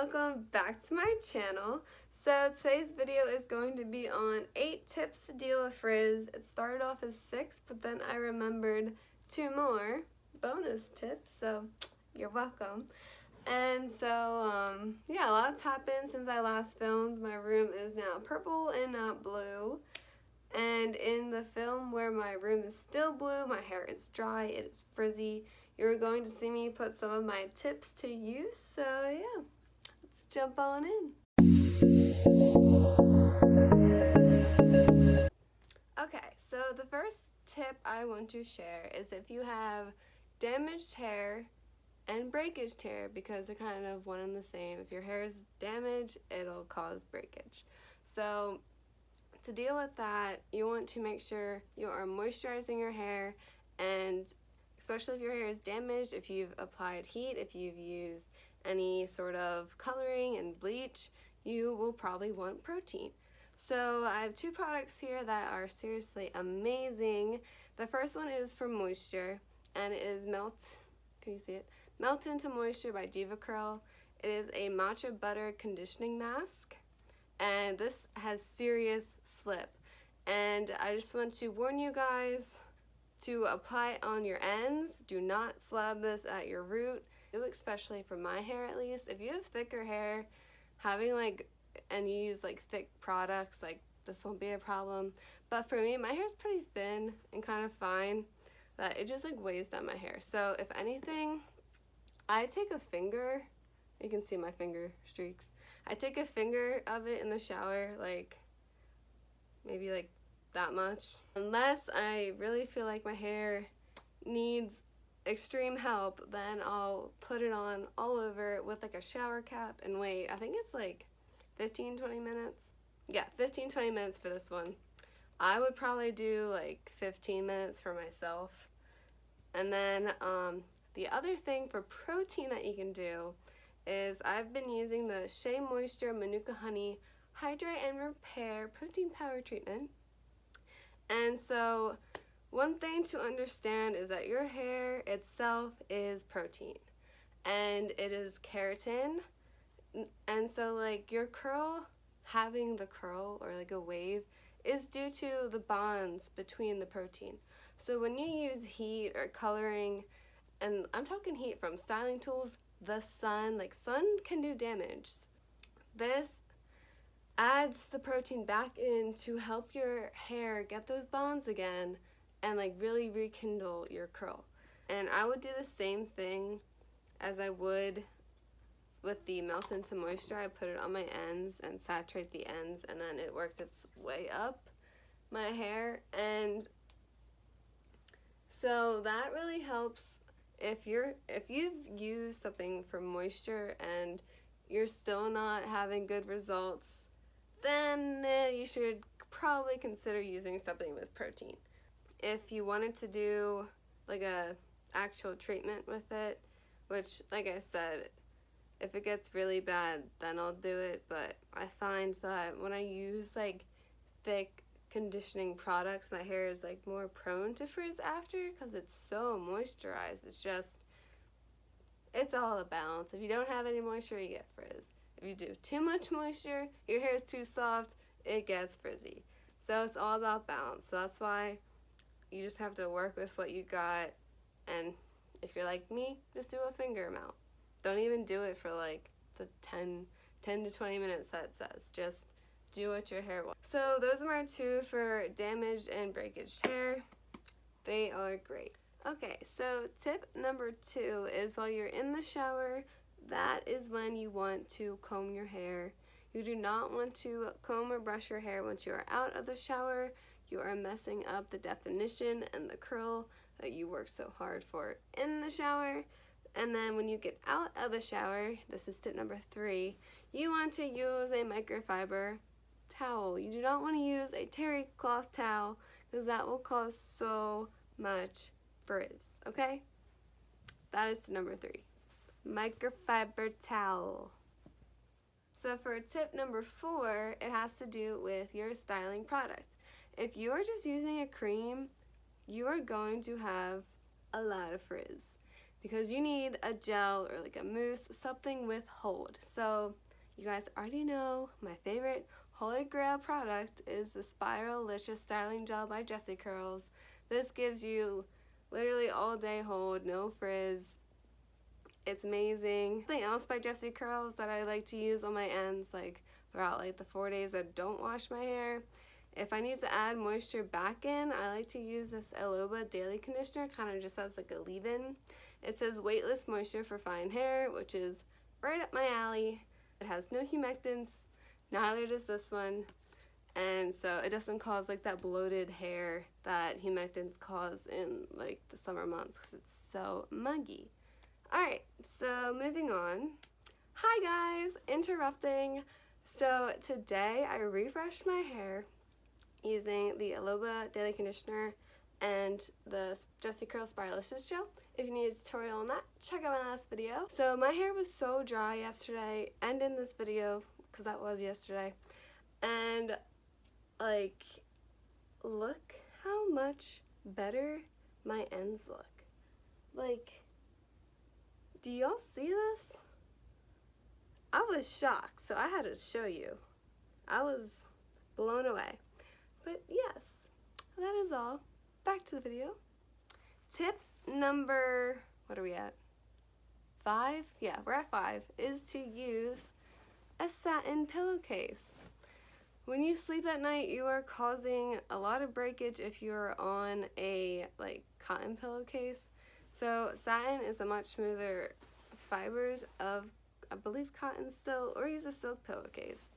welcome back to my channel. So today's video is going to be on 8 tips to deal with frizz. It started off as 6, but then I remembered 2 more bonus tips, so you're welcome. And so, yeah, a lot's happened since I last filmed. My room is now purple and not blue. And in the film where my room is still blue, my hair is dry, it is frizzy. You're going to see me put some of my tips to use, so yeah, let's jump on in. Okay, so the first tip I want to share is if you have damaged hair and breakaged hair, because they're kind of one and the same. If your hair is damaged, it'll cause breakage. So to deal with that, you want to make sure you are moisturizing your hair, and especially if your hair is damaged, if you've applied heat, if you've used any sort of coloring and bleach, you will probably want protein. So I have 2 products here that are seriously amazing. The first one is from Moisuture, and it is can you see it? Melt Into Moisture by Diva Curl. It is a matcha butter conditioning mask, and this has serious slip. And I just want to warn you guys to apply it on your ends. Do not slab this at your root, especially for my hair at least. If you have thicker hair, and you use thick products, this won't be a problem. But for me, my hair's pretty thin and kind of fine, that it just weighs down my hair. So if anything, I take a finger, you can see my finger streaks. I take a finger of it in the shower, maybe that much. Unless I really feel like my hair needs extreme help, then I'll put it on all over with a shower cap and wait. I think it's 15-20 minutes. Yeah, 15-20 minutes for this one. I would probably do 15 minutes for myself. And then the other thing for protein that you can do is I've been using the Shea Moisture Manuka Honey Hydrate and Repair Protein Power Treatment. And so one thing to understand is that your hair itself is protein, and it is keratin. And so your curl, having the curl or a wave, is due to the bonds between the protein. So when you use heat or coloring, and I'm talking heat from styling tools, the sun, sun can do damage. This adds the protein back in to help your hair get those bonds again and really rekindle your curl. And I would do the same thing as I would with the Melt Into Moisture. I put it on my ends and saturate the ends, and then it works its way up my hair. And so that really helps. If you've used something for moisture and you're still not having good results, then you should probably consider using something with protein. If you wanted to do a actual treatment with it, which like I said, if it gets really bad, then I'll do it. But I find that when I use thick conditioning products, my hair is more prone to frizz after, because it's so moisturized. It's all a balance. If you don't have any moisture, you get frizz. If you do too much moisture, your hair is too soft, it gets frizzy. So it's all about balance. So that's why you just have to work with what you got. And if you're like me, just do a finger amount. Don't even do it for the 10 to 20 minutes that it says. Just do what your hair wants. So those are my 2 for damaged and breakaged hair. They are great. Okay, so tip number 2 is while you're in the shower, that is when you want to comb your hair. You do not want to comb or brush your hair once you are out of the shower. You are messing up the definition and the curl that you work so hard for in the shower. And then when you get out of the shower, this is tip number 3, you want to use a microfiber towel. You do not want to use a terry cloth towel, because that will cause so much frizz, okay? That is number 3. Microfiber towel. So for tip number 4, it has to do with your styling product. If you are just using a cream, you are going to have a lot of frizz, because you need a gel or like a mousse, something with hold. So you guys already know my favorite holy grail product is the Spiralicious Styling Gel by Jessie Curls. This gives you literally all day hold, no frizz. It's amazing. Something else by Jessie Curls that I like to use on my ends, like throughout like the 4 days I don't wash my hair. If I need to add moisture back in, I like to use this Ola Daily Conditioner, kind of just as like a leave-in. It says weightless moisture for fine hair, which is right up my alley. It has no humectants, neither does this one. And so it doesn't cause like that bloated hair that humectants cause in like the summer months because it's so muggy. Alright, so moving on. Hi guys, interrupting. So today I refreshed my hair using the Ola Daily Conditioner and the Jessie Curl Spiralicious Gel. If you need a tutorial on that, check out my last video. So my hair was so dry yesterday and in this video, because that was yesterday. And like, look how much better my ends look. Like, do y'all see this? I was shocked, so I had to show you. I was blown away. But yes, that is all. Back to the video. Tip number, what are we at? 5? Yeah, we're at 5, is to use a satin pillowcase. When you sleep at night, you are causing a lot of breakage if you're on a like cotton pillowcase. So satin is a much smoother fibers of, I believe, cotton still, or use a silk pillowcase.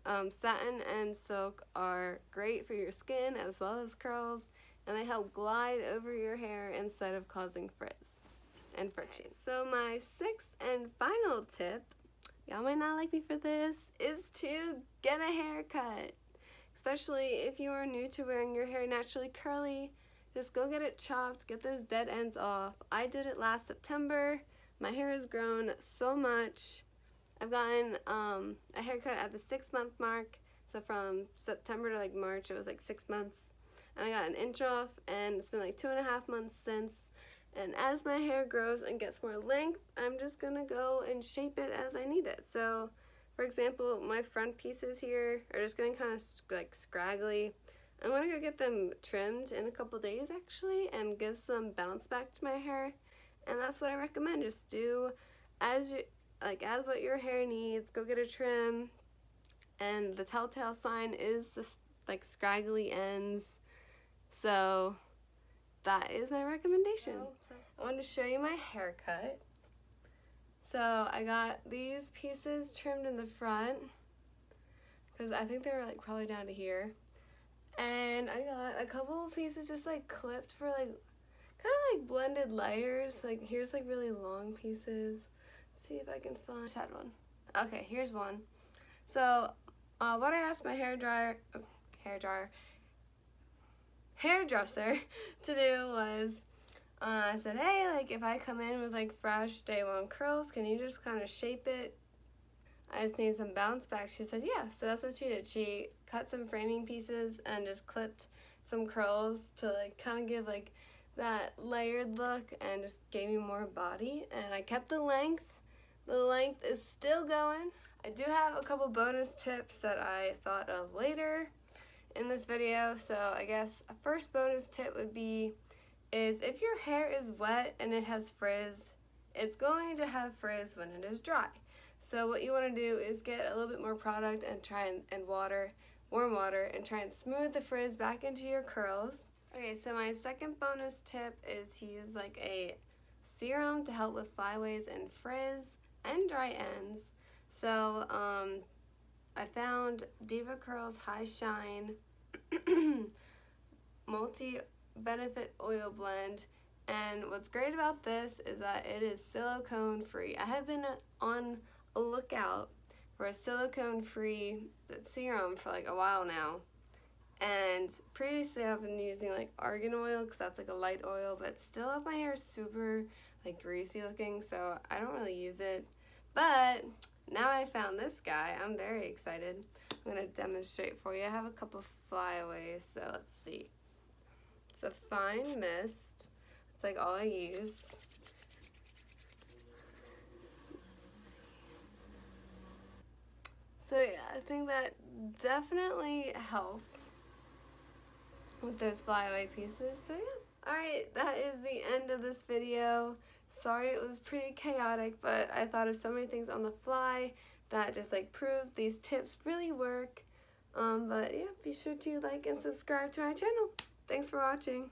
Satin and silk are great for your skin as well as curls, and they help glide over your hair instead of causing frizz and friction. So my 6th and final tip, y'all might not like me for this, is to get a haircut. Especially if you are new to wearing your hair naturally curly, just go get it chopped, get those dead ends off. I did it last September. My hair has grown so much. I've gotten a haircut at the 6-month mark, so from September to like March it was like 6 months, and I got an inch off, and it's been like 2.5 months since. And as my hair grows and gets more length, I'm just gonna go and shape it as I need it. So for example, my front pieces here are just getting kind of like scraggly. I'm gonna go get them trimmed in a couple days actually, and give some bounce back to my hair. And that's what I recommend. Just do as what your hair needs. Go get a trim, and the telltale sign is this like scraggly ends. So that is my recommendation. I wanted to show you my haircut. So I got these pieces trimmed in the front because I think they were like probably down to here, and I got a couple of pieces just like clipped for like kind of like blended layers. Like here's like really long pieces. Let's see if I can find. Just had one. Okay, here's one. So what I asked my hairdresser to do was I said, hey, like if I come in with like fresh day 1 curls, can you just kind of shape it? I just need some bounce back. She said yeah, so that's what she did. She cut some framing pieces and just clipped some curls to like kind of give like that layered look and just gave me more body. And I kept the length. The length is still going. I do have a couple bonus tips that I thought of later in this video. So I guess a first bonus tip would be is if your hair is wet and it has frizz, it's going to have frizz when it is dry. So what you want to do is get a little bit more product and try and warm water, and try and smooth the frizz back into your curls. Okay, so my second bonus tip is to use like a serum to help with flyaways and frizz and dry ends. So I found Diva Curls High Shine Multi-Benefit Oil Blend, and what's great about this is that it is silicone free. I have been on a lookout for a silicone free serum for like a while now, and previously I've been using like argan oil because that's like a light oil, but still my hair is super like greasy looking, so I don't really use it. But now I found this guy. I'm very excited. I'm going to demonstrate for you. I have a couple flyaways, so let's see. It's a fine mist. It's like all I use. think that definitely helped with those flyaway pieces. So yeah. Alright, that is the end of this video. Sorry it was pretty chaotic, but I thought of so many things on the fly that just like proved these tips really work. But yeah, be sure to like and subscribe to my channel. Thanks for watching.